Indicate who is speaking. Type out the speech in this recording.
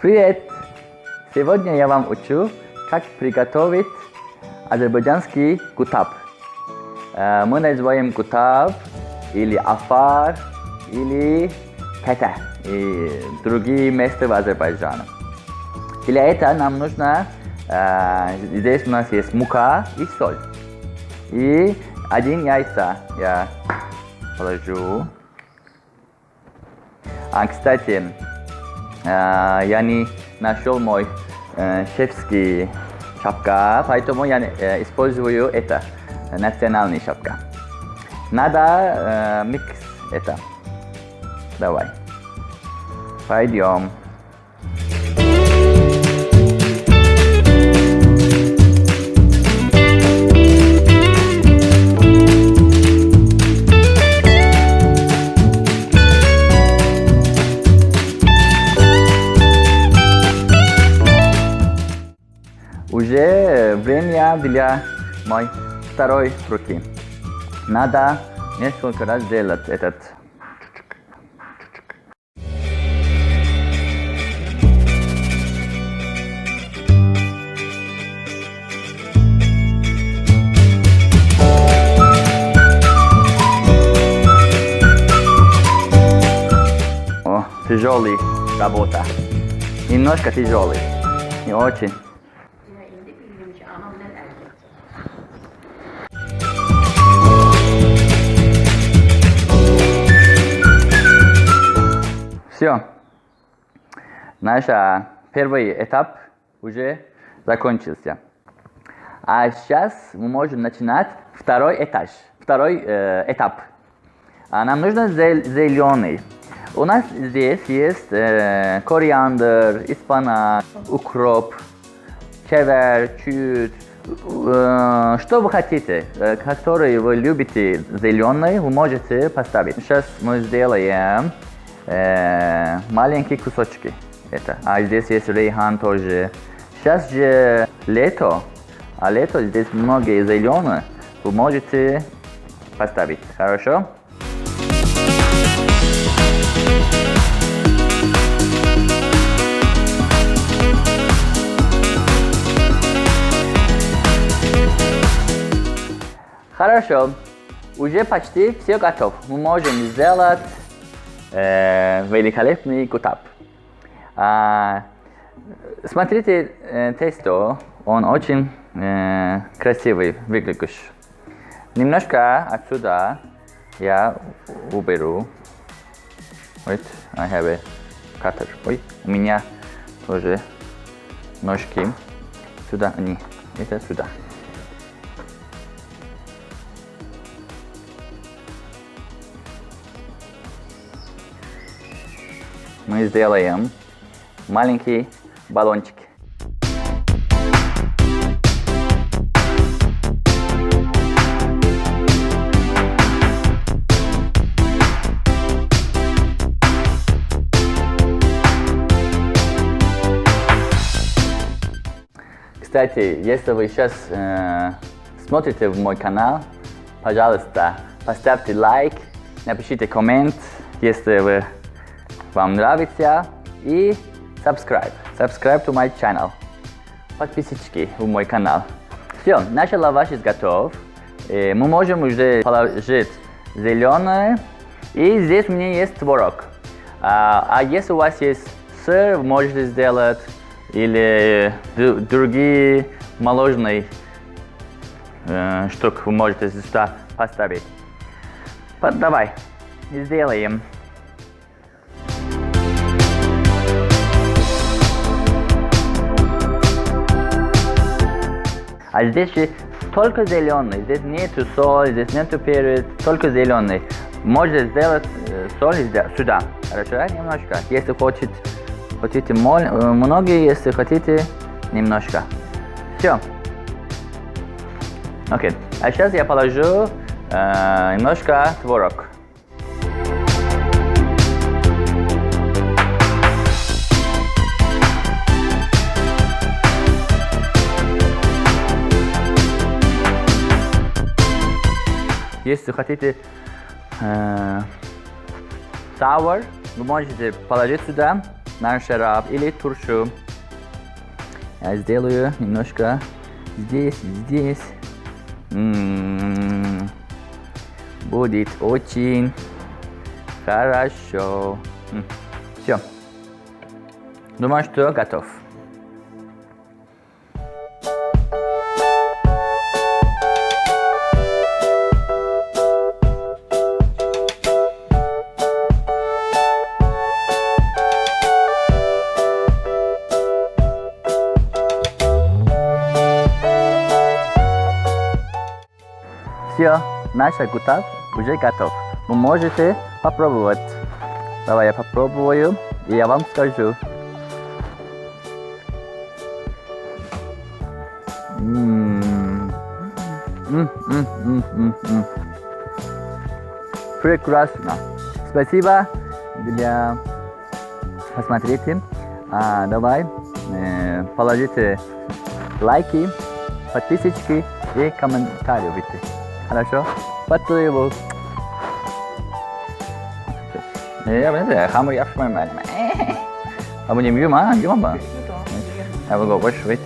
Speaker 1: Привет! Сегодня я вам учу, как приготовить азербайджанский кутаб. Мы называем кутаб или афар или кета и другие места в Азербайджане. Для этого нам нужно, здесь у нас есть мука и соль. И один яйца я положу. Кстати, я не нашел мой шефский шапка, поэтому я использую это, национальный шапка. Надо микс это. Давай. Пойдем. Уже время для моей второй руки. Надо несколько раз делать этот. О, тяжелый работа. Немножко тяжелый. Не очень. Все. Наш первый этап уже закончился. А сейчас мы можем начинать второй этап. Нам нужно зеленый. У нас здесь есть кориандр, испанак, укроп, чевер, чуть. Что вы хотите, который вы любите зеленый, вы можете поставить. Сейчас мы сделаем маленькие кусочки. Здесь есть рейхан тоже. Сейчас же лето, лето здесь много зеленых, вы можете поставить. Хорошо? Хорошо. Уже почти все готово. Мы можем сделать великолепный кутаб. Смотрите, тесто, он очень красивый выглядит. Немножко отсюда я уберу. Wait, I have a cutter. Ой, у меня тоже ножки. Сюда, не, это сюда. Мы сделаем маленькие баллончики. Кстати, если вы сейчас смотрите в мой канал, пожалуйста, поставьте лайк, напишите коммент, если вам нравится, и subscribe to my channel. Подписочки в мой канал. Все, наш лаваш готов. Мы можем уже положить зеленое. И здесь у меня есть творог. Если у вас есть сыр, вы можете сделать или другие молочные штуки вы можете сюда поставить. Давай, сделаем. Здесь только зеленый, здесь нету соль, здесь нету перец, только зеленый. Можете сделать соль сюда, хорошо? Немножко. Если хотите много, если хотите немножко. Все. Окей. А сейчас я положу немножко творог. Если хотите sour, вы можете положить сюда на шарап или туршу. Я сделаю немножко здесь. Будет очень хорошо. Все. Думаю, что готов. Все, наш кутаб уже готов. Вы можете попробовать. Давай я попробую, и я вам скажу. Прекрасно. Спасибо для посмотрите. Давай положите лайки, подписочки и комментарии. Хорошо? Потребую. Я bener kamu ya memang. Kamu gimana? Gimana? Aku gak bos, wait.